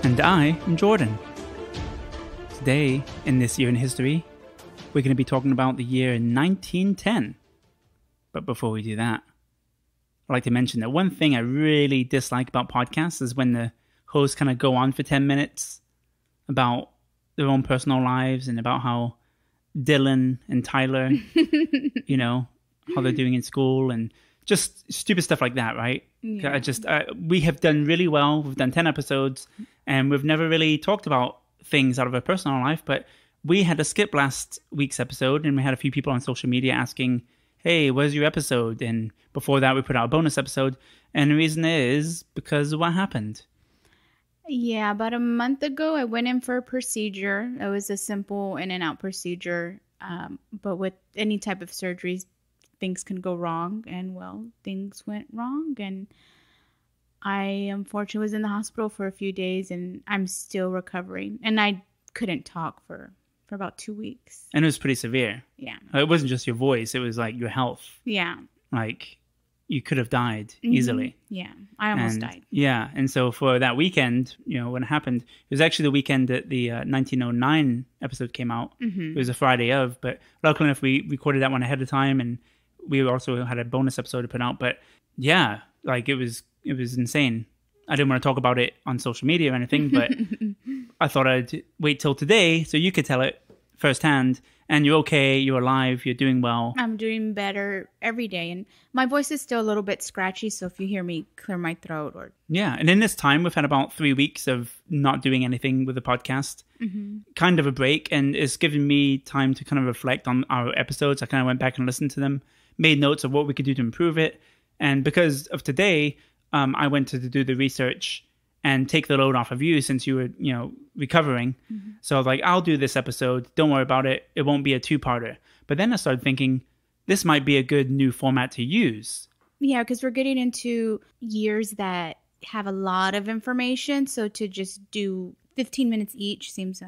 And I am Jordan. Today, in this year in history, we're going to be talking about the year 1910. But before we do that, I'd like to mention that one thing I really dislike about podcasts is when the hosts kind of go on for 10 minutes about their own personal lives and about how Dylan and Tyler, you know, how they're doing in school and just stupid stuff like that, right? Yeah. We have done really well. We've done 10 episodes and we've never really talked about things out of our personal life, but we had to skip last week's episode and we had a few people on social media asking, hey, where's your episode? And before that, we put out a bonus episode. And the reason is because of what happened. Yeah, about a month ago, I went in for a procedure. It was a simple in and out procedure. But with any type of surgeries, things can go wrong. And, well, things went wrong. And I, unfortunately, was in the hospital for a few days. And I'm still recovering. And I couldn't talk for about 2 weeks. And it was pretty severe. Yeah. It wasn't just your voice. It was like your health. Yeah. Like you could have died easily. Yeah. I almost died. Yeah. And so for that weekend, you know, when it happened, it was actually the weekend that the 1909 episode came out. It was a Friday of, but luckily enough, we recorded that one ahead of time. And we also had a bonus episode to put out. But yeah, like it was insane. I didn't want to talk about it on social media or anything, but I thought I'd wait till today so you could tell it firsthand. And you're okay, you're alive, you're doing well. I'm doing better every day. And my voice is still a little bit scratchy, so if you hear me clear my throat or... Yeah, and in this time, we've had about 3 weeks of not doing anything with the podcast. Kind of a break, and it's given me time to kind of reflect on our episodes. I kind of went back and listened to them, made notes of what we could do to improve it. And because of today... I went to do the research and take the load off of you since you were, you know, recovering. So I was like, I'll do this episode. Don't worry about it. It won't be a two-parter. But then I started thinking, this might be a good new format to use. Yeah, because we're getting into years that have a lot of information. So to just do 15 minutes each seems, I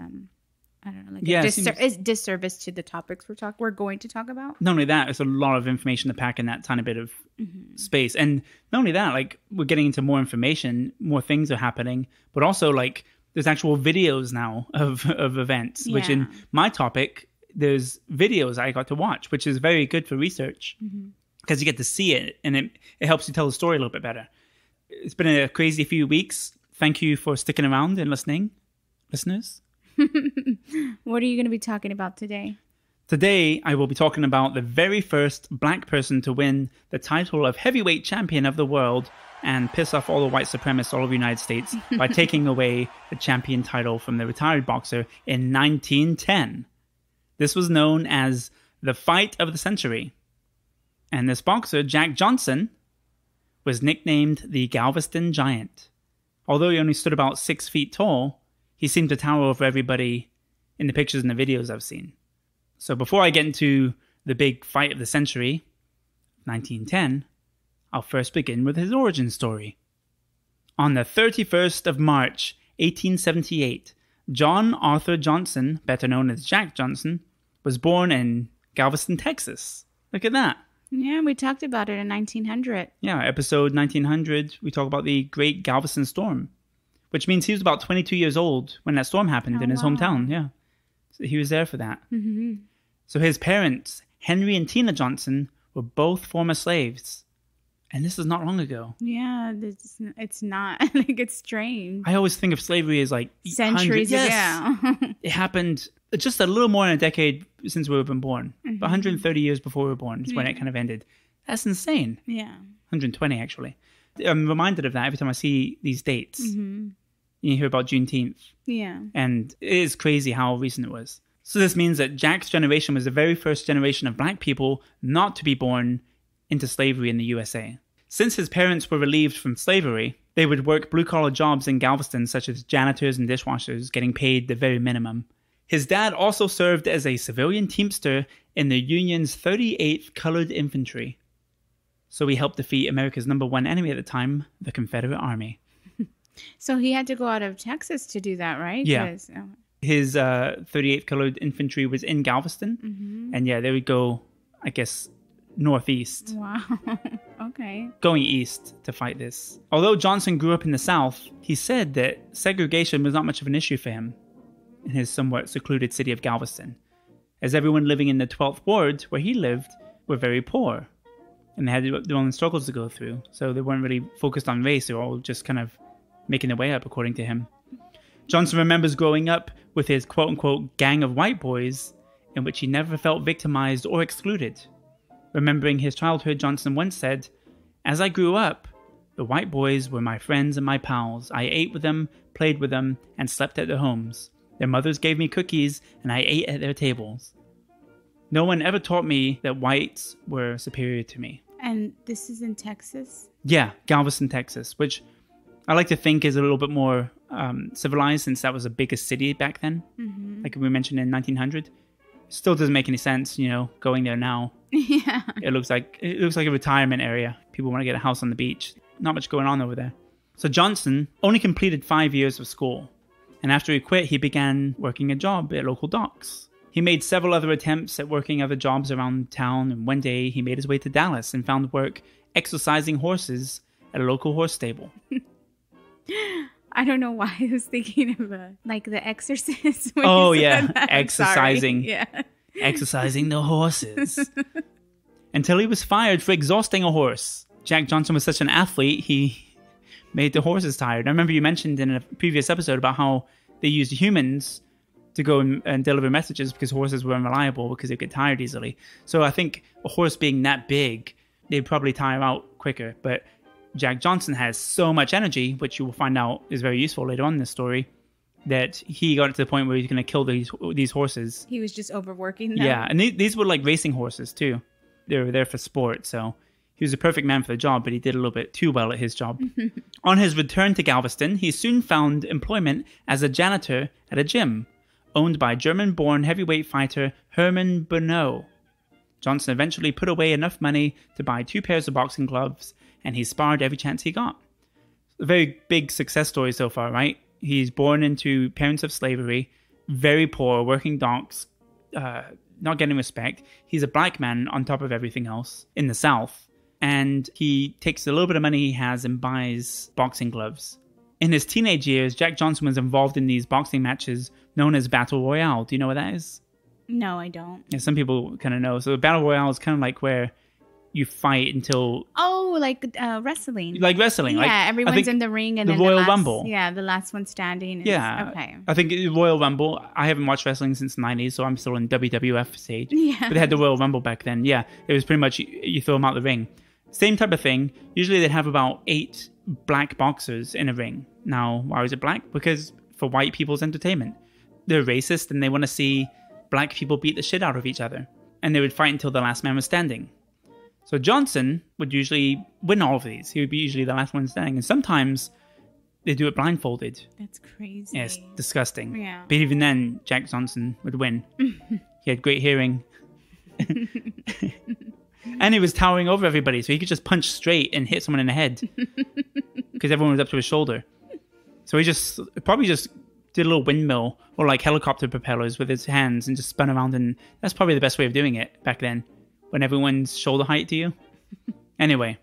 don't know, like it's disservice to the topics we're going to talk about. Not only that, it's a lot of information to pack in that tiny bit of space. And not only that, like we're getting into more information, more things are happening, but also like there's actual videos now of events, which in my topic, there's videos I got to watch, which is very good for research because you get to see it and it helps you tell the story a little bit better. It's been a crazy few weeks. Thank you for sticking around and listening, listeners. What are you going to be talking about today? Today, I will be talking about the very first black person to win the title of heavyweight champion of the world and piss off all the white supremacists all over the United States by taking away the champion title from the retired boxer in 1910. This was known as the fight of the century. And this boxer, Jack Johnson, was nicknamed the Galveston Giant. Although he only stood about 6 feet tall, he seemed to tower over everybody in the pictures and the videos I've seen. So before I get into the big fight of the century, 1910, I'll first begin with his origin story. On the 31st of March, 1878, John Arthur Johnson, better known as Jack Johnson, was born in Galveston, Texas. Look at that. Yeah, we talked about it in 1900. Yeah, episode 1900, we talk about the Great Galveston Storm, which means he was about 22 years old when that storm happened in his hometown. Yeah, so he was there for that. So his parents, Henry and Tina Johnson, were both former slaves. And this is not long ago. Yeah, it's not. Like, it's strange. I always think of slavery as like centuries ago. Yes. It happened just a little more than a decade since we were born. 130 years before we were born is when it kind of ended. That's insane. Yeah. 120, actually. I'm reminded of that every time I see these dates. You hear about Juneteenth. Yeah. And it is crazy how recent it was. So this means that Jack's generation was the very first generation of black people not to be born into slavery in the USA. Since his parents were relieved from slavery, they would work blue-collar jobs in Galveston, such as janitors and dishwashers, getting paid the very minimum. His dad also served as a civilian teamster in the Union's 38th Colored Infantry. So he helped defeat America's #1 enemy at the time, the Confederate Army. So he had to go out of Texas to do that, right? Yeah. His 38th Colored Infantry was in Galveston. And yeah, they would go, I guess, northeast. Wow. Okay. Going east to fight this. Although Johnson grew up in the South, he said that segregation was not much of an issue for him in his somewhat secluded city of Galveston, as everyone living in the 12th ward where he lived were very poor, and they had their own struggles to go through, so they weren't really focused on race. They were all just kind of making their way up, according to him. Johnson remembers growing up with his quote-unquote gang of white boys, in which he never felt victimized or excluded. Remembering his childhood, Johnson once said, "As I grew up, the white boys were my friends and my pals. I ate with them, played with them, and slept at their homes. Their mothers gave me cookies, and I ate at their tables. No one ever taught me that whites were superior to me." And this is in Texas? Yeah, Galveston, Texas, which I like to think is a little bit more civilized, since that was the biggest city back then, like we mentioned in 1900. Still doesn't make any sense, going there now. Yeah. It looks like a retirement area. People want to get a house on the beach. Not much going on over there. So Johnson only completed 5 years of school, and after he quit, he began working a job at local docks. He made several other attempts at working other jobs around town, and one day he made his way to Dallas and found work exercising horses at a local horse stable. I don't know why I was thinking of like The Exorcist. Oh yeah, exercising. Yeah. Exercising the horses. Until he was fired for exhausting a horse. Jack Johnson was such an athlete, he made the horses tired. I remember you mentioned in a previous episode about how they used humans to go and deliver messages because horses were unreliable because they get tired easily. So I think a horse being that big, they'd probably tire out quicker. But Jack Johnson has so much energy, which you will find out is very useful later on in the story, that he got to the point where he's going to kill these horses. He was just overworking them. Yeah, and these were like racing horses too. They were there for sport, so he was a perfect man for the job, but he did a little bit too well at his job. On his return to Galveston, he soon found employment as a janitor at a gym owned by German-born heavyweight fighter Herman Bernot. Johnson eventually put away enough money to buy 2 pairs of boxing gloves, and he sparred every chance he got. A very big success story so far, right? He's born into parents of slavery, very poor, working docks, not getting respect. He's a black man on top of everything else in the South. And he takes a little bit of money he has and buys boxing gloves. In his teenage years, Jack Johnson was involved in these boxing matches known as Battle Royale. Do you know what that is? No, I don't. Yeah, some people kind of know. So Battle Royale is kind of like where you fight until... Oh, like wrestling. Like wrestling. Yeah, like, everyone's in the ring and the then Royal the last, Rumble. Yeah, the last one standing. Is, yeah. Okay. I think Royal Rumble, I haven't watched wrestling since the 90s, so I'm still in WWF stage. Yeah. But they had the Royal Rumble back then. Yeah, it was pretty much you throw them out the ring. Same type of thing. Usually they'd have about 8 black boxers in a ring. Now, why was it black? Because for white people's entertainment. They're racist and they want to see black people beat the shit out of each other. And they would fight until the last man was standing. So Johnson would usually win all of these. He would be usually the last one standing. And sometimes they do it blindfolded. That's crazy. Yeah, it's disgusting. Yeah. But even then, Jack Johnson would win. He had great hearing. And he was towering over everybody, so he could just punch straight and hit someone in the head. Because everyone was up to his shoulder. So he probably just did a little windmill or like helicopter propellers with his hands and just spun around. And that's probably the best way of doing it back then, when everyone's shoulder height to you. Anyway,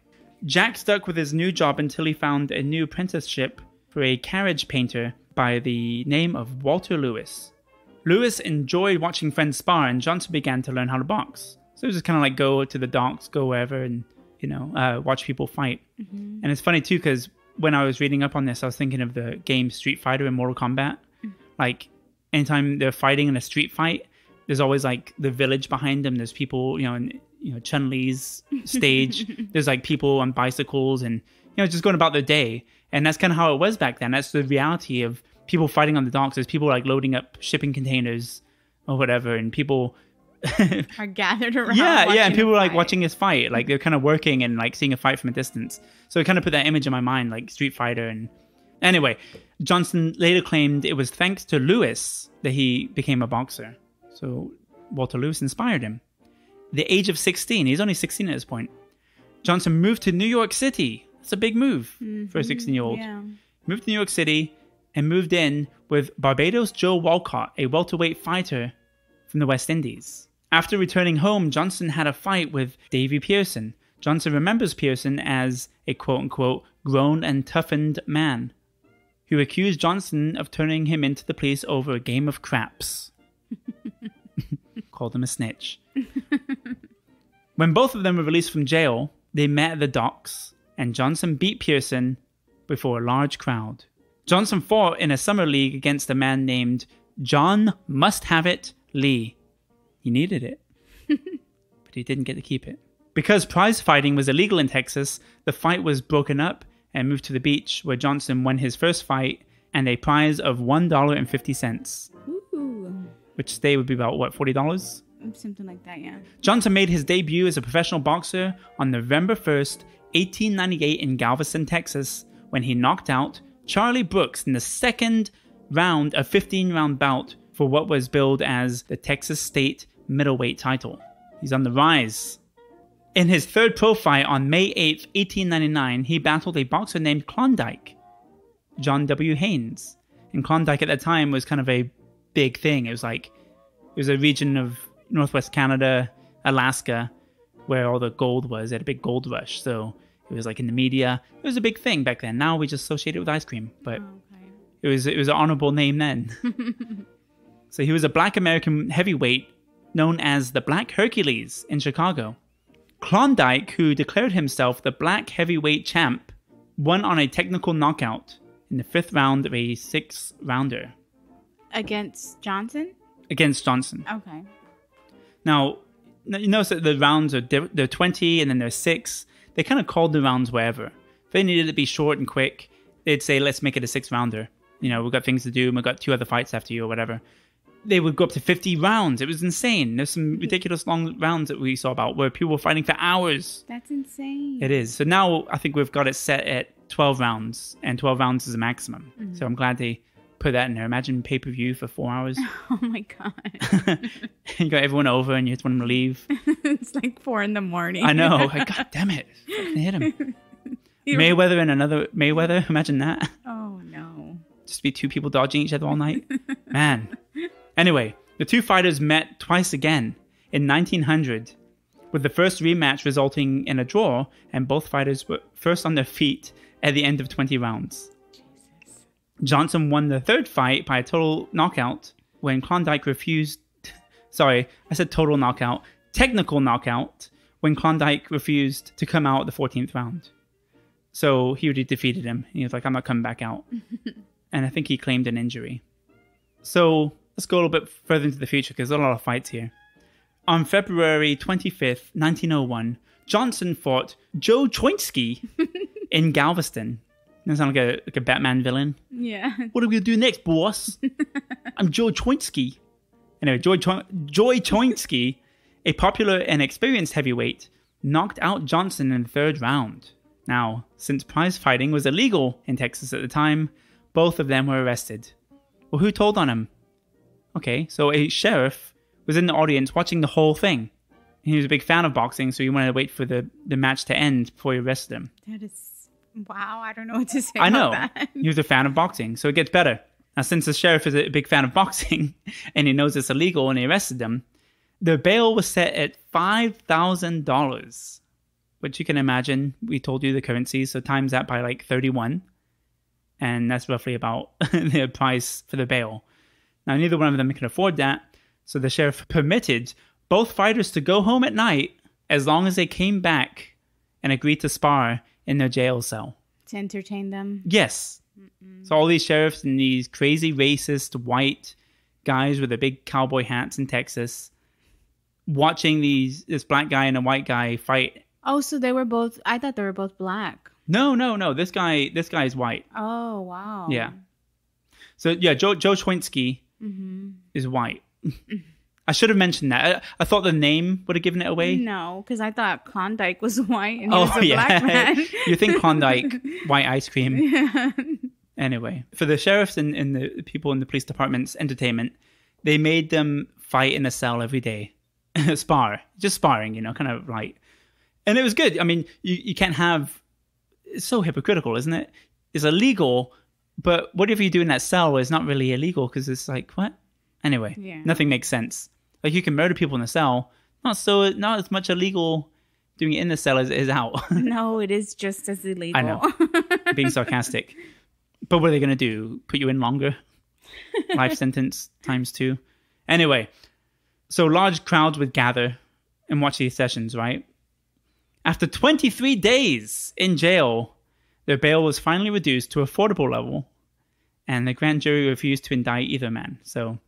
Jack stuck with his new job until he found a new apprenticeship for a carriage painter by the name of Walter Lewis. Lewis enjoyed watching friends spar, and Johnson began to learn how to box. So it was just kind of like go to the docks, go wherever, and watch people fight. And it's funny too, because when I was reading up on this, I was thinking of the game Street Fighter and Mortal Kombat. Like anytime they're fighting in a street fight, there's always like the village behind them. There's people, in Chun-Li's stage. There's like people on bicycles and just going about their day. And that's kind of how it was back then. That's the reality of people fighting on the docks. There's people like loading up shipping containers or whatever, and people are gathered around. Yeah, and people were like watching this fight, like they're kind of working and like seeing a fight from a distance. So it kind of put that image in my mind, like Street Fighter. And anyway, Johnson later claimed it was thanks to Lewis that he became a boxer. So Walter Lewis inspired him. The age of 16, he's only 16 at this point. Johnson moved to New York City. That's a big move for a 16-year-old. Yeah. Moved to New York City and moved in with Barbados Joe Walcott, a welterweight fighter from the West Indies. After returning home, Johnson had a fight with Davy Pearson. Johnson remembers Pearson as a quote-unquote grown and toughened man who accused Johnson of turning him into the police over a game of craps. Called him a snitch. When both of them were released from jail, they met at the docks, and Johnson beat Pearson before a large crowd. Johnson fought in a summer league against a man named John Must-Have-It Lee. He needed it, but he didn't get to keep it. Because prize fighting was illegal in Texas, the fight was broken up and moved to the beach, where Johnson won his first fight and a prize of $1.50. Ooh. Which today would be about, what, $40? Something like that, yeah. Johnson made his debut as a professional boxer on November 1st, 1898 in Galveston, Texas, when he knocked out Charlie Brooks in the second round of 15-round bout for what was billed as the Texas State middleweight title. He's on the rise. In his third pro fight on May 8th, 1899, he battled a boxer named Klondike, John W. Haynes. And Klondike at that time was kind of a big thing. It was a region of northwest Canada, Alaska, where all the gold was. They had a big gold rush. So it was like in the media. It was a big thing back then. Now we just associate it with ice cream. But it was an honorable name then. So he was a black American heavyweight known as the Black Hercules in Chicago. Klondike, who declared himself the black heavyweight champ, won on a technical knockout in the 5th round of a 6-rounder. Against Johnson? Against Johnson. Okay. Now, you notice that the rounds are they're 20 and then they're 6. They kind of called the rounds wherever. If they needed to be short and quick, they'd say, let's make it a 6-rounder. You know, we've got things to do. We've got 2 other fights after you or whatever. They would go up to 50 rounds. It was insane. There's some ridiculous long rounds that we saw about where people were fighting for hours. That's insane. It is. So now I think we've got it set at 12 rounds, and 12 rounds is a maximum. Mm-hmm. So I'm glad they put that in there. Imagine pay-per-view for 4 hours. Oh my God. You got everyone over and you just want them to leave. It's like 4 a.m. I know. Like, God damn it. Fucking hit him. Mayweather and another Mayweather. Imagine that. Oh no. Just be 2 people dodging each other all night. Man. Anyway, the 2 fighters met twice again in 1900, with the first rematch resulting in a draw, and both fighters were first on their feet at the end of 20 rounds. Jesus. Johnson won the 3rd fight by a total knockout when Klondike refused... Sorry, I said total knockout. Technical knockout when Klondike refused to come out at the 14th round. So he already defeated him. He was like, I'm not coming back out. And I think he claimed an injury. So... let's go a little bit further into the future because there's a lot of fights here. On February 25th, 1901, Johnson fought Joe Choinski in Galveston. That sounds like a Batman villain. Yeah. What are we going to do next, boss? I'm Joe Choinski. Anyway, Joy Choinski, a popular and experienced heavyweight, knocked out Johnson in the 3rd round. Now, since prize fighting was illegal in Texas at the time, both of them were arrested. Well, who told on him? Okay, so a sheriff was in the audience watching the whole thing. He was a big fan of boxing, so he wanted to wait for the match to end before he arrested him. That is... wow, I don't know what to say I know. about that. He was a fan of boxing, so it gets better. Now, since the sheriff is a big fan of boxing, and he knows it's illegal and he arrested them, the bail was set at $5,000, which you can imagine, we told you the currency, so times that by like 31. And that's roughly about the price for the bail. Now, neither one of them can afford that, so the sheriff permitted both fighters to go home at night as long as they came back and agreed to spar in their jail cell. To entertain them? Yes. Mm-mm. So all these sheriffs and these crazy racist white guys with their big cowboy hats in Texas watching this black guy and a white guy fight. Oh, so they were both... I thought they were both black. No. This guy is white. Oh, wow. Yeah. So, yeah, Joe Choinski... is white. I should have mentioned that. I thought the name would have given it away. No, because I thought Klondike was white and he was a black man. You think Klondike, white ice cream. Yeah. Anyway, for the sheriffs and the people in the police department's entertainment, they made them fight in a cell every day. Spar. Just sparring, kind of like... And it was good. I mean, you can't have... It's so hypocritical, isn't it? It's illegal... But whatever you do in that cell is not really illegal because it's like, what? Anyway, Nothing makes sense. Like, you can murder people in the cell. Not as much illegal doing it in the cell as it is out. No, it is just as illegal. I know. Being sarcastic. But what are they going to do? Put you in longer? Life sentence ×2. Anyway, so large crowds would gather and watch these sessions, right? After 23 days in jail, their bail was finally reduced to affordable level, and the grand jury refused to indict either man. So,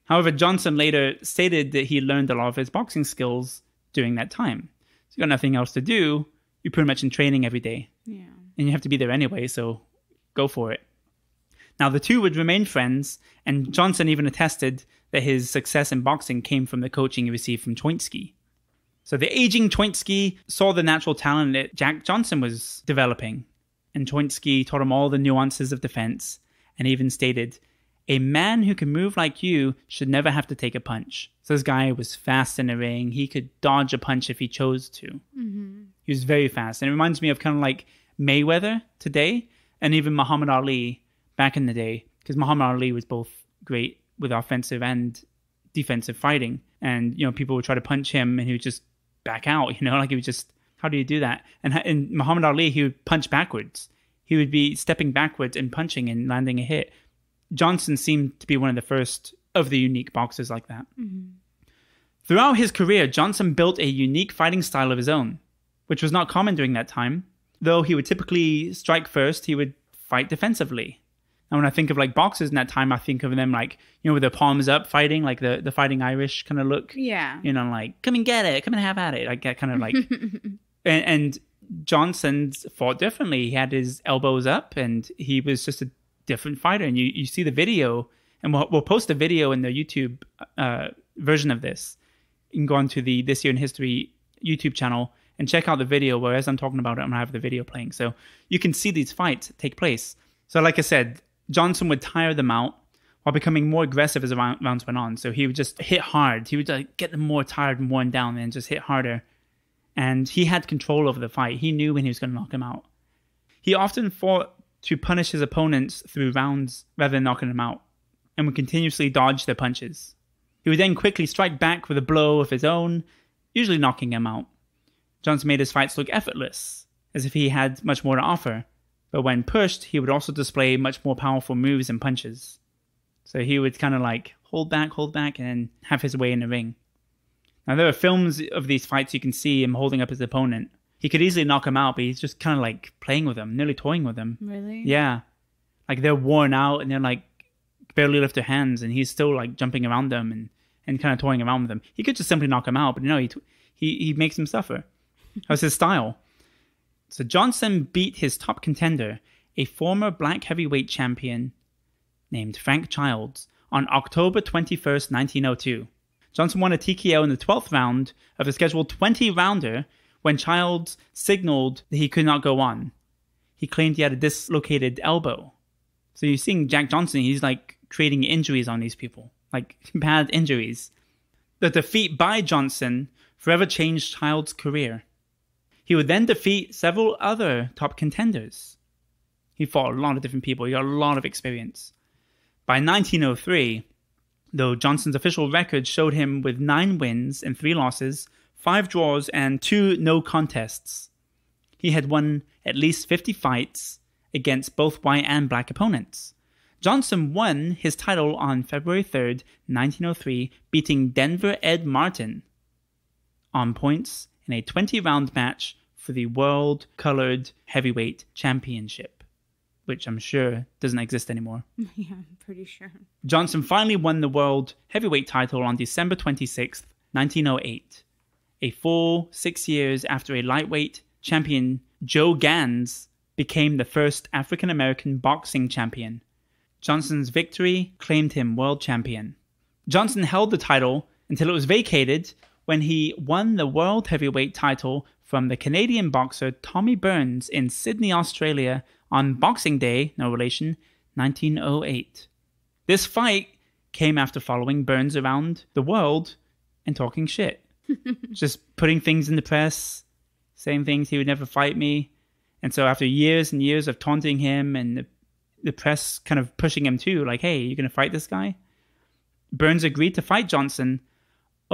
however, Johnson later stated that he learned a lot of his boxing skills during that time. So you got nothing else to do. You're pretty much in training every day. Yeah. And you have to be there anyway, so go for it. Now, the two would remain friends, and Johnson even attested that his success in boxing came from the coaching he received from Choinski. So the aging Choinski saw the natural talent that Jack Johnson was developing, and Choinski taught him all the nuances of defense, and even stated, "A man who can move like you should never have to take a punch." So this guy was fast in the ring. He could dodge a punch if he chose to. Mm-hmm. He was very fast. And it reminds me of kind of like Mayweather today, and even Muhammad Ali back in the day, because Muhammad Ali was both great with offensive and defensive fighting. And, you know, people would try to punch him and he would just back out, you know, like he would just, how do you do that? And Muhammad Ali, he would punch backwards. He would be stepping backwards and punching and landing a hit. Johnson seemed to be one of the first of the unique boxers like that. Mm-hmm. Throughout his career, Johnson built a unique fighting style of his own, which was not common during that time. Though he would typically strike first, he would fight defensively. And when I think of like boxers in that time, I think of them like, you know, with their palms up fighting, like the Fighting Irish kind of look. Yeah. You know, like, come and get it, come and have at it. Like that kind of like. and Johnson fought differently. He had his elbows up and he was just a different fighter. And you see the video, and we'll post a video in the YouTube version of this. You can go onto the This Year in History YouTube channel and check out the video where, as I'm talking about it, I'm going to have the video playing. So you can see these fights take place. So like I said, Johnson would tire them out while becoming more aggressive as the rounds went on. So he would just hit hard. He would get them more tired and worn down and just hit harder. And he had control over the fight. He knew when he was going to knock him out. He often fought to punish his opponents through rounds rather than knocking them out, and would continuously dodge their punches. He would then quickly strike back with a blow of his own, usually knocking him out. Johnson made his fights look effortless, as if he had much more to offer. But when pushed, he would also display much more powerful moves and punches. So he would kind of like hold back, and then have his way in the ring. Now, there are films of these fights you can see him holding up his opponent. He could easily knock him out, but he's just kind of like playing with him, nearly toying with him. Really? Yeah. Like they're worn out and they're like barely lift their hands, and he's still like jumping around them and kind of toying around with them. He could just simply knock him out, but no, he makes him suffer. That's his style. So Johnson beat his top contender, a former black heavyweight champion named Frank Childs, on October 21st, 1902. Johnson won a TKO in the 12th round of the scheduled 20-rounder when Childs signaled that he could not go on. He claimed he had a dislocated elbow. So you're seeing Jack Johnson, he's like creating injuries on these people, like bad injuries. The defeat by Johnson forever changed Childs' career. He would then defeat several other top contenders. He fought a lot of different people. He got a lot of experience. By 1903, though, Johnson's official record showed him with 9 wins and 3 losses, 5 draws, and 2 no contests. He had won at least 50 fights against both white and black opponents. Johnson won his title on February 3rd, 1903, beating Denver Ed Martin on points in a 20-round match for the World Colored Heavyweight Championship, which I'm sure doesn't exist anymore. Yeah, I'm pretty sure. Johnson finally won the World Heavyweight title on December 26th, 1908, a full 6 years after a lightweight champion, Joe Gans, became the first African-American boxing champion. Johnson's victory claimed him world champion. Johnson held the title until it was vacated when he won the World Heavyweight title from the Canadian boxer Tommy Burns in Sydney, Australia on Boxing Day, no relation, 1908. This fight came after following Burns around the world and talking shit. Just putting things in the press, saying things, he would never fight me. And so after years and years of taunting him and the press kind of pushing him too, like, hey, you're going to fight this guy? Burns agreed to fight Johnson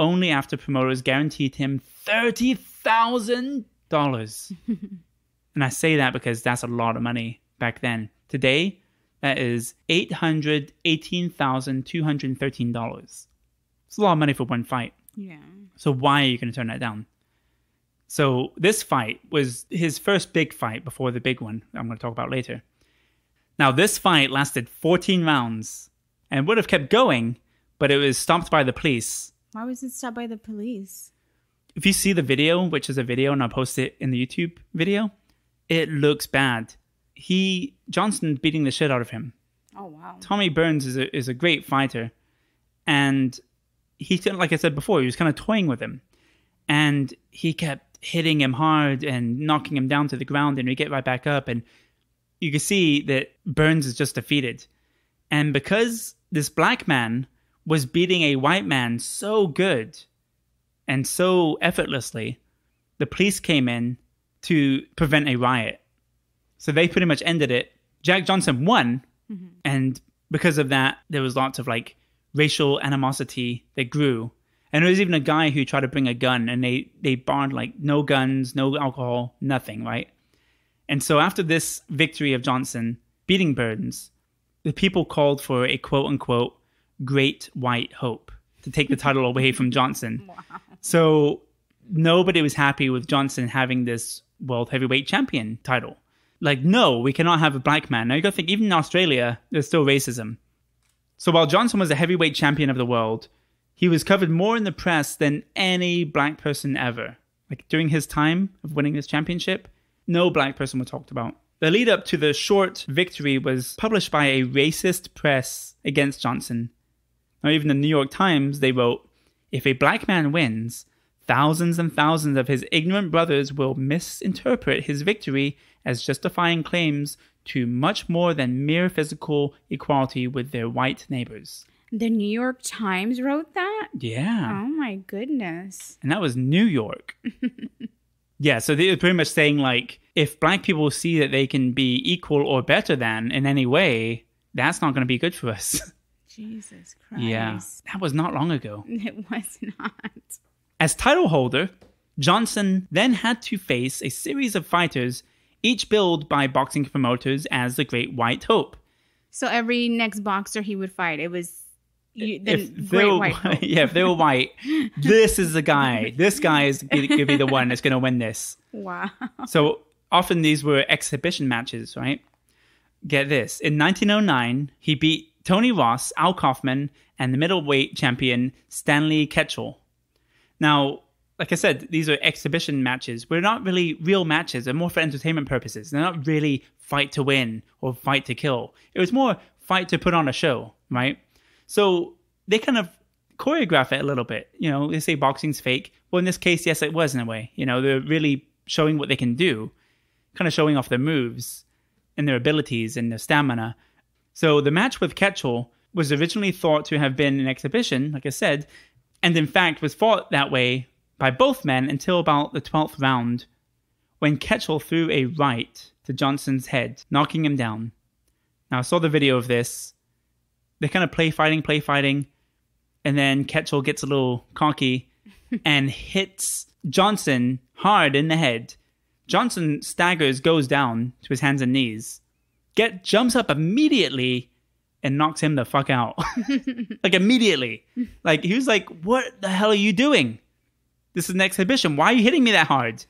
only after promoters guaranteed him $30,000. And I say that because that's a lot of money back then. Today, that is $818,213. It's a lot of money for one fight. Yeah. So why are you going to turn that down? So this fight was his first big fight before the big one I'm going to talk about later. Now, this fight lasted 14 rounds and would have kept going, but it was stopped by the police. Why was it stopped by the police? If you see the video, which is a video, and I'll post it in the YouTube video, it looks bad. Johnson beating the shit out of him. Oh, wow. Tommy Burns is a great fighter. And he, like I said before, he was kind of toying with him. And he kept hitting him hard and knocking him down to the ground, and he'd get right back up. And you can see that Burns is just defeated. And because this black man was beating a white man so good and so effortlessly, the police came in to prevent a riot. So they pretty much ended it. Jack Johnson won. Mm-hmm. And because of that, there was lots of like racial animosity that grew. And there was even a guy who tried to bring a gun, and they barred like no guns, no alcohol, nothing, right? And so after this victory of Johnson beating Burns, the people called for a quote-unquote great white hope to take the title away from Johnson. Wow. So nobody was happy with Johnson having this world heavyweight champion title. Like, no, we cannot have a black man. Now you got to think, even in Australia, there's still racism. So while Johnson was a heavyweight champion of the world, he was covered more in the press than any black person ever. Like during his time of winning this championship, no black person was talked about. The lead up to the short victory was published by a racist press against Johnson. Now even the New York Times, they wrote, "If a black man wins, thousands and thousands of his ignorant brothers will misinterpret his victory as justifying claims to much more than mere physical equality with their white neighbors." The New York Times wrote that? Yeah. Oh my goodness. And that was New York. Yeah, so they were pretty much saying like, if black people see that they can be equal or better than in any way, that's not going to be good for us. Jesus Christ. Yeah, that was not long ago. It was not. As title holder, Johnson then had to face a series of fighters, each billed by boxing promoters as the Great White Hope. So every next boxer he would fight, it was if they were white, this is the guy. This guy is going to be the one that's going to win this. Wow. So often these were exhibition matches, right? Get this. In 1909, he beat Tony Ross, Al Kaufman, and the middleweight champion Stanley Ketchel. Now, like I said, these are exhibition matches. They're not really real matches. They're more for entertainment purposes. They're not really fight to win or fight to kill. It was more fight to put on a show, right? So they kind of choreograph it a little bit. You know, they say boxing's fake. Well, in this case, yes, it was in a way. You know, they're really showing what they can do, kind of showing off their moves and their abilities and their stamina. So the match with Ketchel was originally thought to have been an exhibition, like I said, and in fact was fought that way by both men until about the 12th round, when Ketchel threw a right to Johnson's head, knocking him down. Now, I saw the video of this. They kind of play fighting, and then Ketchel gets a little cocky and hits Johnson hard in the head. Johnson staggers, goes down to his hands and knees. Jumps up immediately and knocks him the fuck out. Like immediately. Like he was like, "What the hell are you doing? This is an exhibition. Why are you hitting me that hard?"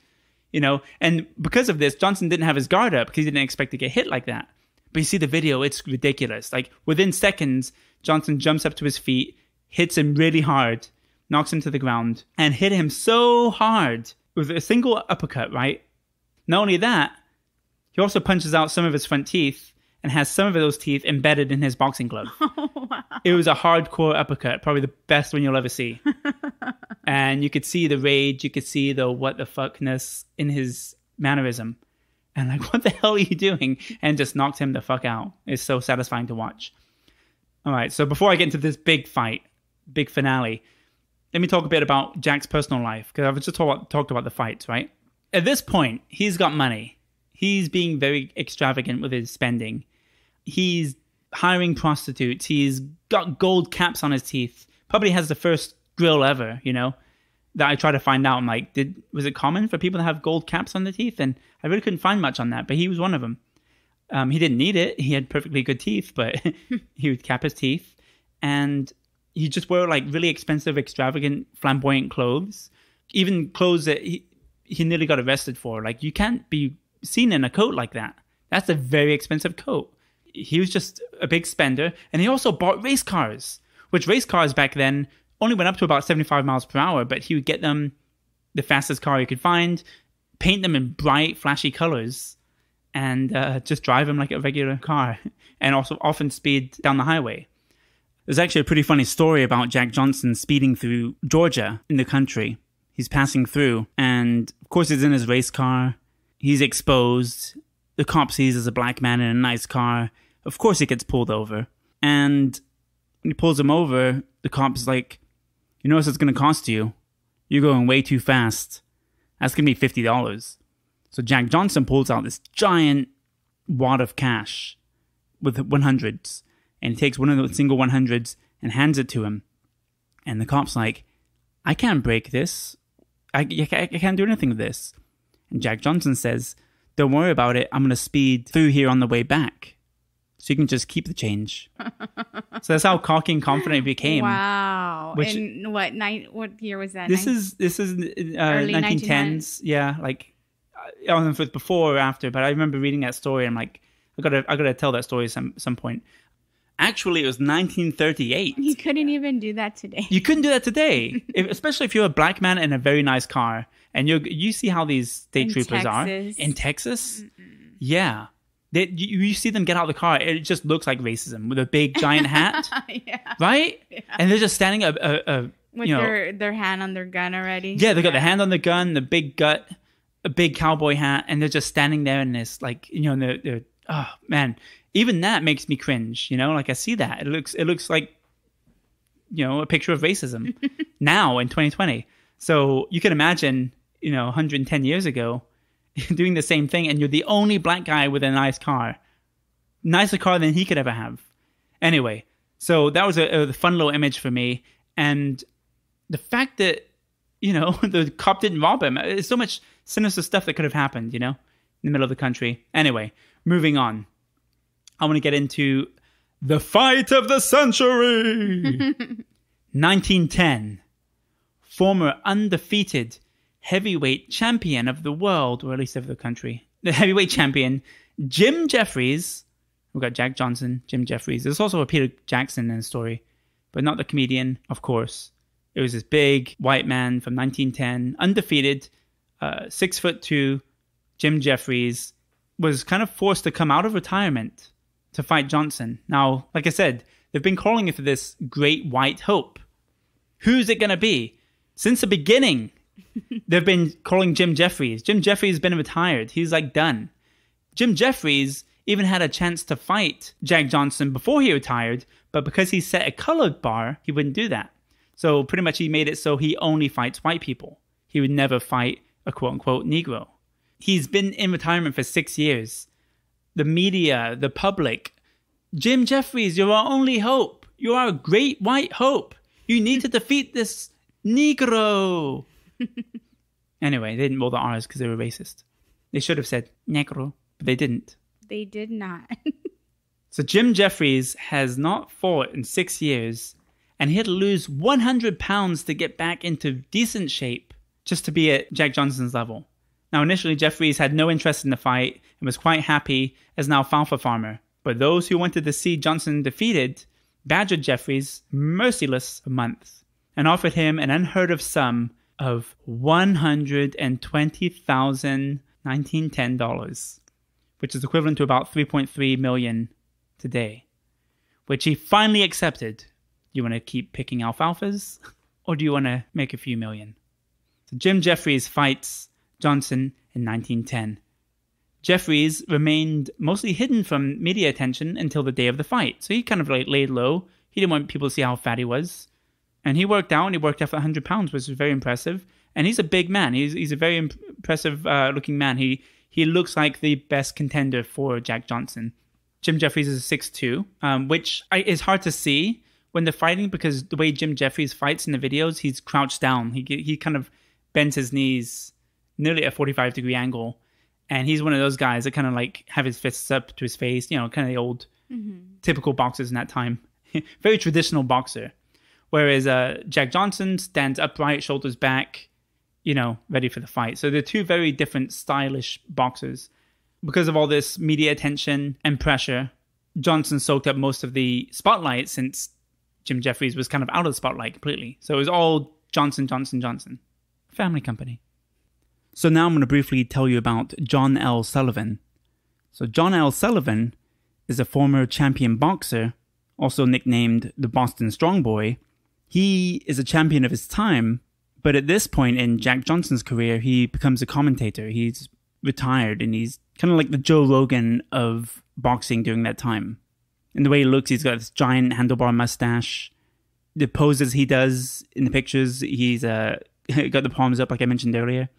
You know, and because of this, Johnson didn't have his guard up because he didn't expect to get hit like that. But you see the video, it's ridiculous. Like within seconds, Johnson jumps up to his feet, hits him really hard, knocks him to the ground, and hit him so hard with a single uppercut, right? Not only that, he also punches out some of his front teeth and has some of those teeth embedded in his boxing glove. Oh, wow. It was a hardcore uppercut, probably the best one you'll ever see. And you could see the rage, you could see the what the fuckness in his mannerism. And like, what the hell are you doing? And just knocked him the fuck out. It's so satisfying to watch. All right, so before I get into this big fight, big finale, let me talk a bit about Jack's personal life, because I've just talked about the fights, right? At this point, he's got money. He's being very extravagant with his spending. He's hiring prostitutes. He's got gold caps on his teeth. Probably has the first grill ever, that I try to find out. I'm like, was it common for people to have gold caps on their teeth? And I really couldn't find much on that, but he was one of them. He didn't need it. He had perfectly good teeth, but he would cap his teeth. And he just wore like really expensive, extravagant, flamboyant clothes. Even clothes that he nearly got arrested for. Like, you can't be seen in a coat like that. That's a very expensive coat. He was just a big spender. And he also bought race cars, which race cars back then only went up to about 75 miles per hour, but he would get them the fastest car he could find, paint them in bright, flashy colors, and just drive them like a regular car, and also often speed down the highway. There's actually a pretty funny story about Jack Johnson speeding through Georgia in the country. He's passing through, and of course he's in his race car. He's exposed. The cop sees as a black man in a nice car. Of course he gets pulled over. And when he pulls him over, the cop's like, "You know what it's going to cost you? You're going way too fast. That's going to be $50. So Jack Johnson pulls out this giant wad of cash with 100s. And he takes one of the single 100s and hands it to him. And the cop's like, "I can't break this. I can't do anything with this." And Jack Johnson says, "Don't worry about it. I'm going to speed through here on the way back. So you can just keep the change." So that's how cocky and confident he became. Wow. In what year was that? This is early 1910s. Yeah, like I don't know if it's before or after, but I remember reading that story. And I'm like, I gotta tell that story some point. Actually, it was 1938. You couldn't even do that today. You couldn't do that today, especially if you're a black man in a very nice car. And you see how these state troopers are in Texas. Mm-mm. Yeah. You see them get out of the car, it just looks like racism with a big giant hat. Yeah. Right? Yeah. And they're just standing with their hand on their gun already. Yeah, they got the hand on the gun, the big gut, a big cowboy hat, and they're just standing there in this, like, they're oh man, even that makes me cringe, like I see that. It looks like, a picture of racism now in 2020. So you can imagine, 110 years ago, doing the same thing, and you're the only black guy with a nice car. Nicer car than he could ever have. Anyway, so that was a fun little image for me. And the fact that, the cop didn't rob him, there's so much sinister stuff that could have happened, in the middle of the country. Anyway, moving on. I want to get into the fight of the century. 1910. Former undefeated heavyweight champion of the world, or at least of the country. The heavyweight champion, Jim Jeffries. We've got Jack Johnson, Jim Jeffries. There's also a Peter Jackson in the story, but not the comedian, of course. It was this big white man from 1910, undefeated, 6'2", Jim Jeffries, was kind of forced to come out of retirement to fight Johnson. Now, like I said, they've been calling it for this great white hope. Who's it going to be? Since the beginning, they've been calling Jim Jeffries. Jim Jeffries has been retired. He's like done. Jim Jeffries even had a chance to fight Jack Johnson before he retired, but because he set a colored bar, he wouldn't do that. So pretty much he made it so he only fights white people. He would never fight a quote-unquote Negro. He's been in retirement for 6 years. The media, the public, "Jim Jeffries, you're our only hope. You are a great white hope. You need to defeat this Negro." Anyway, they didn't roll the R's because they were racist. They should have said Negro, but they didn't. They did not. So Jim Jeffries has not fought in 6 years, and he had to lose 100 pounds to get back into decent shape just to be at Jack Johnson's level. Now, initially, Jeffries had no interest in the fight and was quite happy as an alfalfa farmer. But those who wanted to see Johnson defeated badgered Jeffries merciless for months and offered him an unheard of sum of $120,019 which is equivalent to about $3.3 million today, which he finally accepted. Do you want to keep picking alfalfas, or do you want to make a few million? So Jim Jeffries fights Johnson in 1910. Jeffries remained mostly hidden from media attention until the day of the fight. So he kind of laid low. He didn't want people to see how fat he was. And he worked out, and he worked out for 100 pounds, which was very impressive. And he's a big man. He's a very impressive looking man. He looks like the best contender for Jack Johnson. Jim Jeffries is 6'2", which is hard to see when they're fighting, because the way Jim Jeffries fights in the videos, he's crouched down. He kind of bends his knees nearly at a 45-degree angle. And he's one of those guys that kind of like have his fists up to his face, kind of the old typical boxers in that time. Very traditional boxer. Whereas Jack Johnson stands upright, shoulders back, ready for the fight. So they're two very different stylish boxers. Because of all this media attention and pressure, Johnson soaked up most of the spotlight since Jim Jeffries was kind of out of the spotlight completely. So it was all Johnson. Family company. So now I'm going to briefly tell you about John L. Sullivan. So John L. Sullivan is a former champion boxer, also nicknamed the Boston Strong Boy. He is a champion of his time, but at this point in Jack Johnson's career, he becomes a commentator. He's retired, and he's kind of like the Joe Rogan of boxing during that time. And the way he looks, he's got this giant handlebar mustache. The poses he does in the pictures, he's got the palms up like I mentioned earlier.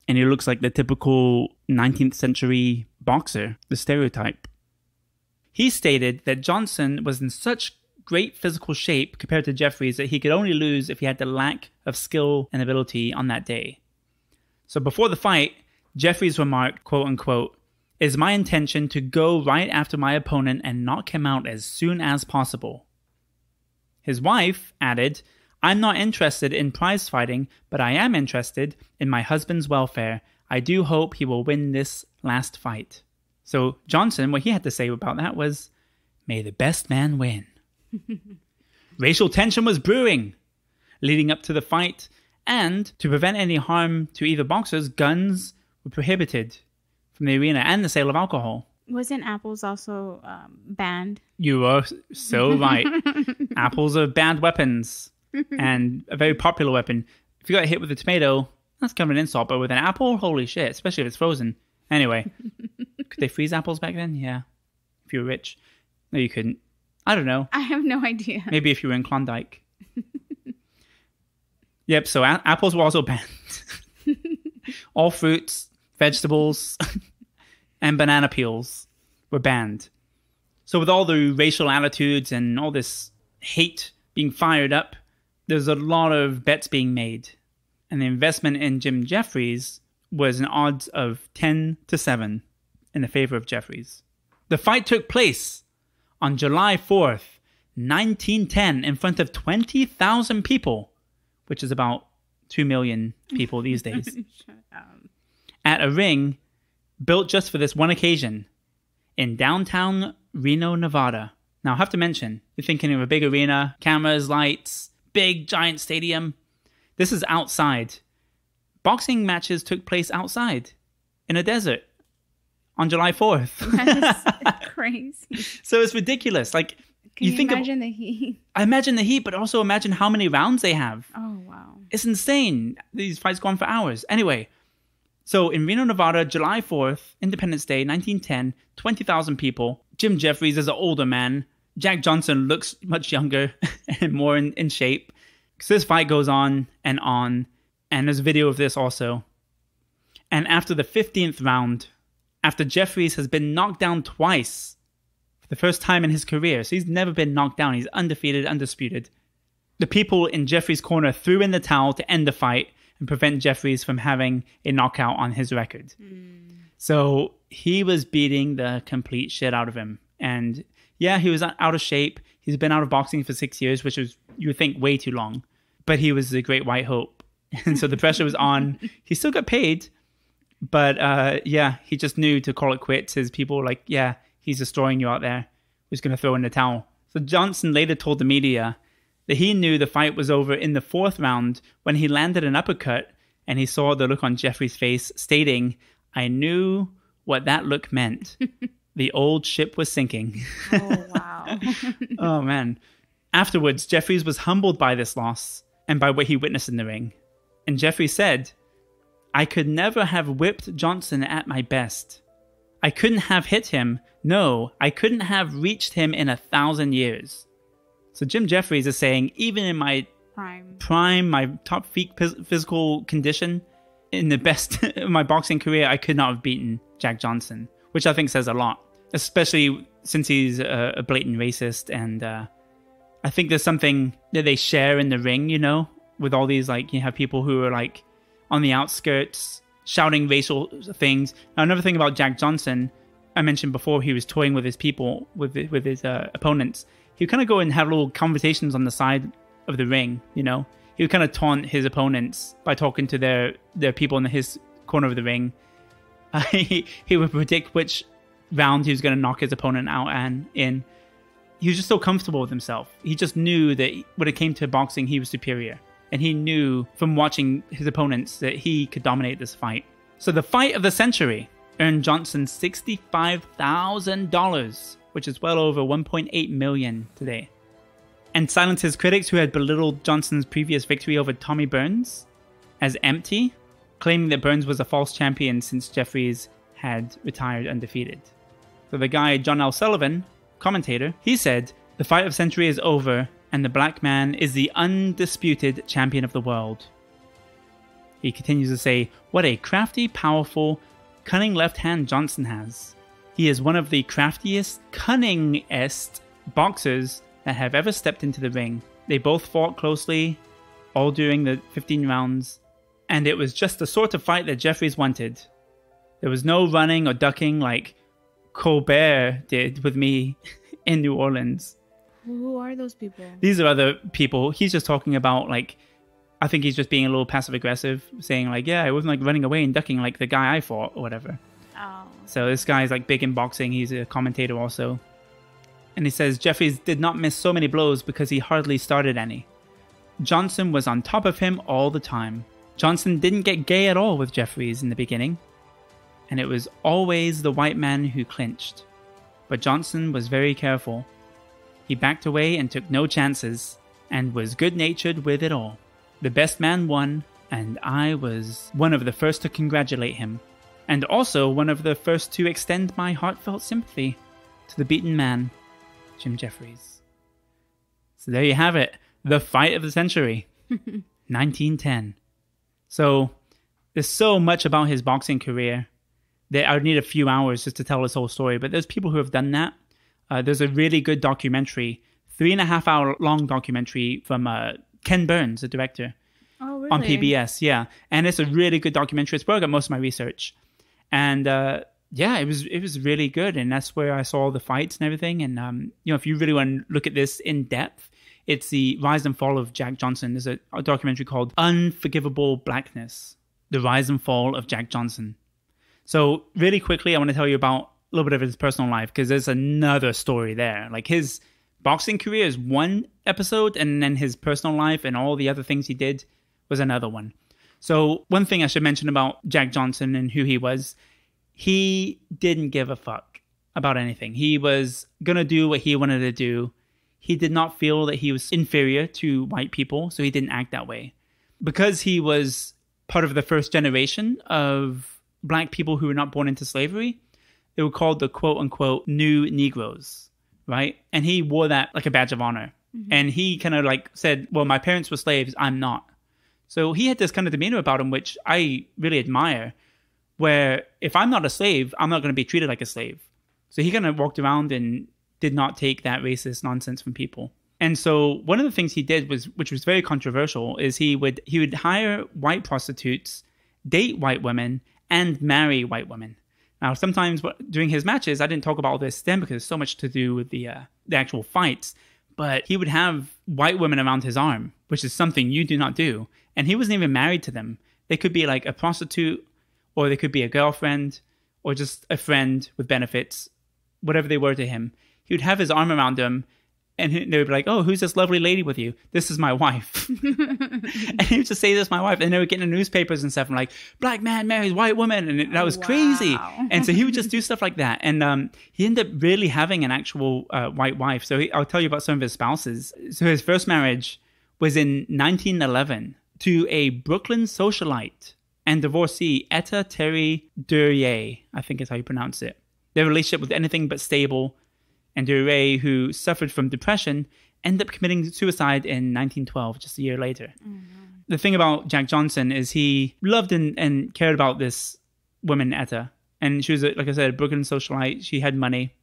And he looks like the typical 19th century boxer, the stereotype. He stated that Johnson was in such great physical shape compared to Jeffries that he could only lose if he had the lack of skill and ability on that day. So before the fight, Jeffries remarked, quote unquote, "It is my intention to go right after my opponent and knock him out as soon as possible." His wife added, "I'm not interested in prize fighting, but I am interested in my husband's welfare. I do hope he will win this last fight." So Johnson, what he had to say about that was, "May the best man win." Racial tension was brewing leading up to the fight, and to prevent any harm to either boxers, guns were prohibited from the arena and the sale of alcohol. Wasn't apples also banned? You are so right. Apples are banned weapons. And a very popular weapon. If you got hit with a tomato, that's kind of an insult, but with an apple, holy shit, especially if it's frozen. Anyway, could they freeze apples back then? Yeah. If you were rich. No, you couldn't. I don't know. I have no idea. Maybe if you were in Klondike. Yep, so apples were also banned. All fruits, vegetables, and banana peels were banned. So with all the racial attitudes and all this hate being fired up, there's a lot of bets being made. And the investment in Jim Jeffries was an odds of 10-7 in the favor of Jeffries. The fight took place on July 4th, 1910, in front of 20,000 people, which is about 2 million people these days. Shut up. At a ring built just for this one occasion in downtown Reno, Nevada. Now, I have to mention, you're thinking of a big arena, cameras, lights, big giant stadium. This is outside. Boxing matches took place outside in a desert on July 4th. That's crazy. So it's ridiculous. Like, Can you imagine the heat? I imagine the heat, but also imagine how many rounds they have. Oh, wow. It's insane. These fights go on for hours. Anyway, so in Reno, Nevada, July 4th, Independence Day, 1910, 20,000 people. Jim Jeffries is an older man. Jack Johnson looks much younger and more in shape. So this fight goes on, and there's a video of this also. And after the 15th round, after Jeffries has been knocked down twice, for the first time in his career, so he's never been knocked down, he's undefeated, undisputed. The people in Jeffries' corner threw in the towel to end the fight and prevent Jeffries from having a knockout on his record. So he was beating the complete shit out of him. And yeah, he was out of shape. He's been out of boxing for 6 years, which was, you would think, way too long. But he was the great white hope. And so the pressure was on. He still got paid. But yeah, he just knew to call it quits. His people were like, yeah, he's destroying you out there. He's going to throw in the towel. So Johnson later told the media that he knew the fight was over in the 4th round when he landed an uppercut and he saw the look on Jeffries' face, stating, "I knew what that look meant. The old ship was sinking." Oh, wow. Oh, man. Afterwards, Jeffries was humbled by this loss and by what he witnessed in the ring. And Jeffries said, "I could never have whipped Johnson at my best. I couldn't have hit him. No, I couldn't have reached him in 1,000 years." So Jim Jeffries is saying, even in my prime, my top physical condition, in the best of my boxing career, I could not have beaten Jack Johnson, which I think says a lot, especially since he's a blatant racist and I think there's something that they share in the ring, you know, with all these, like, you have people who are like on the outskirts shouting racial things. Now, another thing about Jack Johnson, I mentioned before, he was toying with his people, with his opponents. He would kind of go and have little conversations on the side of the ring, you know. He would kind of taunt his opponents by talking to their people in his corner of the ring. He would predict which round he was going to knock his opponent out and in. He was just so comfortable with himself. He just knew that when it came to boxing, he was superior. And he knew from watching his opponents that he could dominate this fight. So the fight of the century earned Johnson $65,000, which is well over $1.8 million today. And silenced his critics who had belittled Johnson's previous victory over Tommy Burns as empty, claiming that Burns was a false champion since Jeffries had retired undefeated. So the guy, John L Sullivan, commentator, he said, "The fight of century is over, and the black man is the undisputed champion of the world." He continues to say, "What a crafty, powerful, cunning left hand Johnson has. He is one of the craftiest, cunningest boxers that have ever stepped into the ring. They both fought closely, all during the 15 rounds, and it was just the sort of fight that Jeffries wanted. There was no running or ducking like Colbert did with me in New Orleans." Who are those people? These are other people. He's just talking about, like, I think he's just being a little passive aggressive, saying like, yeah, I wasn't like running away and ducking like the guy I fought or whatever. Oh. So this guy's like big in boxing. He's a commentator also. And he says Jeffries did not miss so many blows because he hardly started any. Johnson was on top of him all the time. Johnson didn't get gay at all with Jeffries in the beginning. And it was always the white man who clinched. But Johnson was very careful. He backed away and took no chances, and was good-natured with it all. The best man won, and I was one of the first to congratulate him, and also one of the first to extend my heartfelt sympathy to the beaten man, Jim Jeffries. So there you have it, the fight of the century, 1910. So there's so much about his boxing career that I would need a few hours just to tell this whole story, but there's people who have done that. There's a really good documentary, 3.5 hour long documentary from Ken Burns, the director. Oh, really? On PBS, yeah. And it's a really good documentary. It's where I got most of my research. And yeah, it was really good. And that's where I saw the fights and everything. And, you know, if you really want to look at this in depth, it's the rise and fall of Jack Johnson. There's a documentary called Unforgivable Blackness, the rise and fall of Jack Johnson. So really quickly, I want to tell you about a little bit of his personal life, because there's another story there. Like, his boxing career is one episode, and then his personal life and all the other things he did was another one. So one thing I should mention about Jack Johnson and who he was, he didn't give a fuck about anything. He was going to do what he wanted to do. He did not feel that he was inferior to white people, so he didn't act that way. Because he was part of the first generation of black people who were not born into slavery, they were called the quote-unquote new Negroes, right? And he wore that like a badge of honor. Mm-hmm. And he kind of like said, well, my parents were slaves, I'm not. So he had this kind of demeanor about him, which I really admire, where if I'm not a slave, I'm not going to be treated like a slave. So he kind of walked around and did not take that racist nonsense from people. And so one of the things he did was, which was very controversial, is he would hire white prostitutes, date white women, and marry white women. Now, sometimes during his matches, I didn't talk about all this then because there's so much to do with the actual fights, but he would have white women around his arm, which is something you do not do. And he wasn't even married to them. They could be like a prostitute, or they could be a girlfriend, or just a friend with benefits, whatever they were to him. He would have his arm around them, and they would be like, oh, who's this lovely lady with you? This is my wife. And he would just say, this is my wife. And they would get in the newspapers and stuff, and like, black man marries white woman. And that was crazy. And so he would just do stuff like that. And he ended up really having an actual white wife. So I'll tell you about some of his spouses. So his first marriage was in 1911 to a Brooklyn socialite and divorcee, Etta Terry Duryea, I think is how you pronounce it. Their relationship was anything but stable. And Duryea, who suffered from depression, ended up committing suicide in 1912, just a year later. Mm-hmm. The thing about Jack Johnson is he loved and cared about this woman, Etta. And she was, like I said, a Brooklyn socialite. She had money.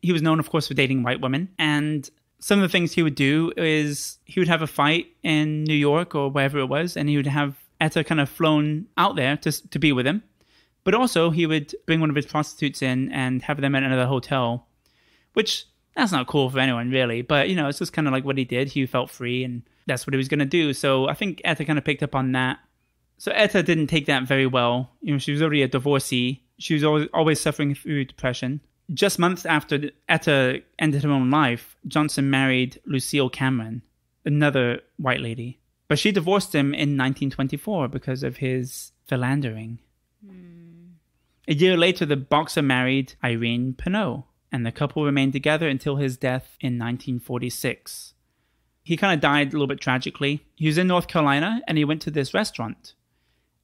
He was known, of course, for dating white women. And some of the things he would do is he would have a fight in New York or wherever it was, and he would have Etta kind of flown out there to be with him. But also he would bring one of his prostitutes in and have them at another hotel, which that's not cool for anyone really. But, it's just kind of like what he did. He felt free and that's what he was going to do. So I think Etta kind of picked up on that. So Etta didn't take that very well. She was already a divorcee. She was always suffering through depression. Just months after Etta ended her own life, Johnson married Lucille Cameron, another white lady. But she divorced him in 1924 because of his philandering. A year later, the boxer married Irene Pinot, and the couple remained together until his death in 1946. He kind of died a little bit tragically. He was in North Carolina, and he went to this restaurant.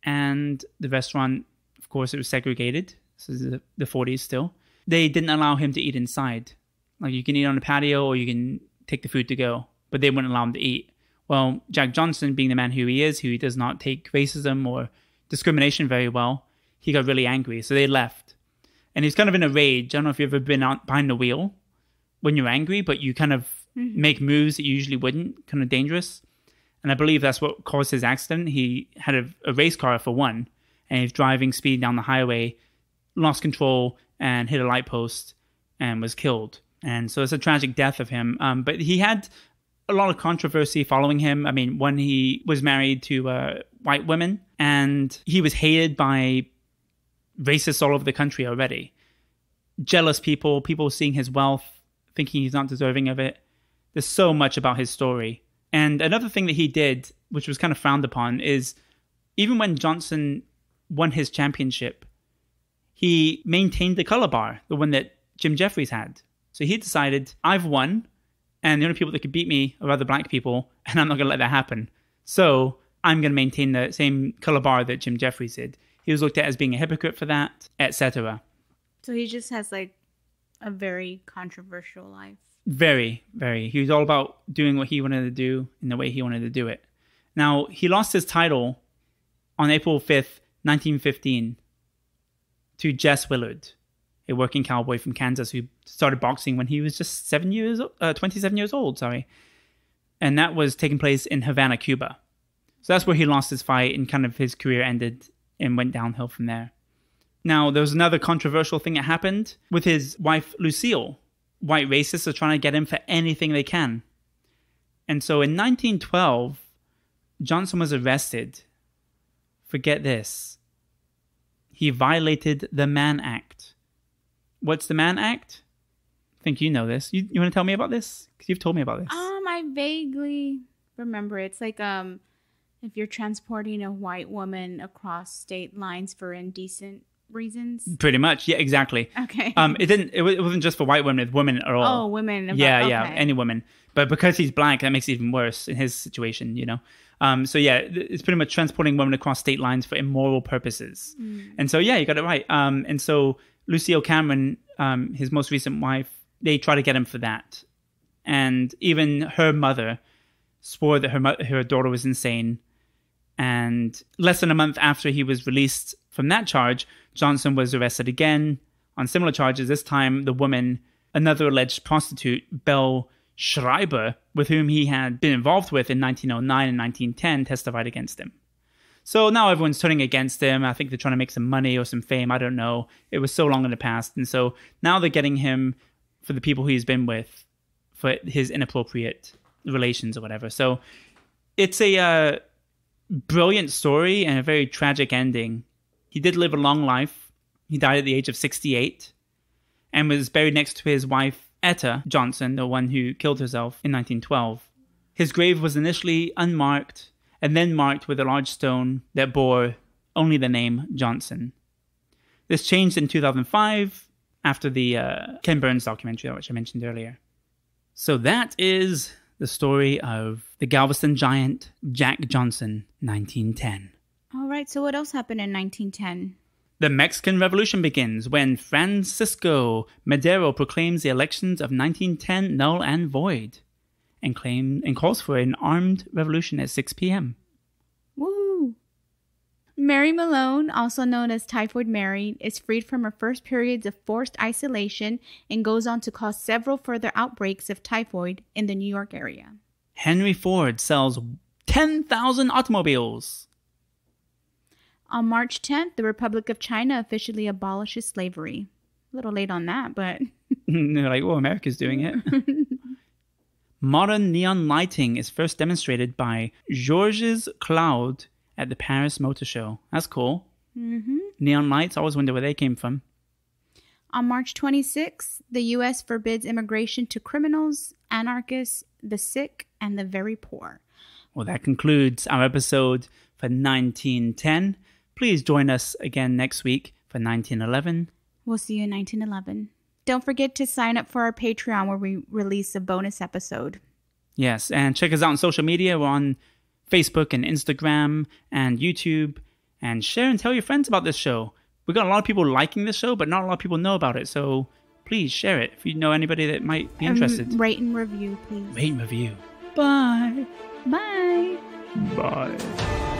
And the restaurant, of course, it was segregated. This is the 40s still. They didn't allow him to eat inside. Like, you can eat on the patio or you can take the food to go. But they wouldn't allow him to eat. Well, Jack Johnson, being the man who he is, who does not take racism or discrimination very well, he got really angry. So they left. And he's kind of in a rage. I don't know if you've ever been out behind the wheel when you're angry, but you kind of make moves that you usually wouldn't, kind of dangerous. And I believe that's what caused his accident. He had a race car for one, and he was driving speed down the highway, lost control, and hit a light post and was killed. And so it's a tragic death of him. But he had a lot of controversy following him. I mean, when he was married to white women, and he was hated by racists all over the country already. Jealous people seeing his wealth, thinking he's not deserving of it. There's so much about his story. And another thing that he did, which was kind of frowned upon, is even when Johnson won his championship, he maintained the color bar, the one that Jim Jeffries had. So he decided, I've won, and the only people that could beat me are other black people, and I'm not going to let that happen. So I'm going to maintain the same color bar that Jim Jeffries did. He was looked at as being a hypocrite for that, etc. So he just has like a very controversial life. Very, very. He was all about doing what he wanted to do in the way he wanted to do it. Now, he lost his title on April 5th, 1915 to Jess Willard, a working cowboy from Kansas who started boxing when he was just 27 years old. And that was taking place in Havana, Cuba. So that's where he lost his fight and kind of his career ended and went downhill from there. Now, there was another controversial thing that happened with his wife, Lucille. White racists are trying to get him for anything they can. And so in 1912, Johnson was arrested. Forget this. He violated the Mann Act. What's the Mann Act? I think you know this. You want to tell me about this? Because you've told me about this. I vaguely remember. It's like if you're transporting a white woman across state lines for indecent reasons. Pretty much, yeah, exactly. Okay. It wasn't just for white women; it's women at all. Oh, women. Yeah, any woman. But because he's black, that makes it even worse in his situation. So yeah, it's pretty much transporting women across state lines for immoral purposes. And so yeah, you got it right. And so Lucille Cameron, his most recent wife, they try to get him for that, and even her mother swore that her daughter was insane. And less than a month after he was released from that charge, Johnson was arrested again on similar charges. This time, the woman, another alleged prostitute, Belle Schreiber, with whom he had been involved with in 1909 and 1910, testified against him. So now everyone's turning against him. I think they're trying to make some money or some fame. I don't know. It was so long in the past. And so now they're getting him for the people he's been with, for his inappropriate relations or whatever. So it's a brilliant story and a very tragic ending. He did live a long life. He died at the age of 68 and was buried next to his wife, Etta Johnson, the one who killed herself in 1912. His grave was initially unmarked and then marked with a large stone that bore only the name Johnson. This changed in 2005 after the Ken Burns documentary, which I mentioned earlier. So that is the story of the Galveston Giant, Jack Johnson, 1910. All right, so what else happened in 1910? The Mexican Revolution begins when Francisco Madero proclaims the elections of 1910 null and void and calls for an armed revolution at 6 p.m. Woo! Mary Malone, also known as Typhoid Mary, is freed from her first periods of forced isolation and goes on to cause several further outbreaks of typhoid in the New York area. Henry Ford sells 10,000 automobiles. On March 10th, the Republic of China officially abolishes slavery. A little late on that, but... They're like, oh, America's doing it. Modern neon lighting is first demonstrated by Georges Claude at the Paris Motor Show. That's cool. Mm-hmm. Neon lights, I always wonder where they came from. On March 26th, the U.S. forbids immigration to criminals, anarchists, the sick, and the very poor. Well, that concludes our episode for 1910. Please join us again next week for 1911. We'll see you in 1911. Don't forget to sign up for our Patreon where we release a bonus episode. Yes, and check us out on social media. We're on Facebook and Instagram and YouTube. And share and tell your friends about this show. We've got a lot of people liking this show, but not a lot of people know about it. So please share it if you know anybody that might be interested. Rate and review, please. Rate and review. Bye. Bye. Bye.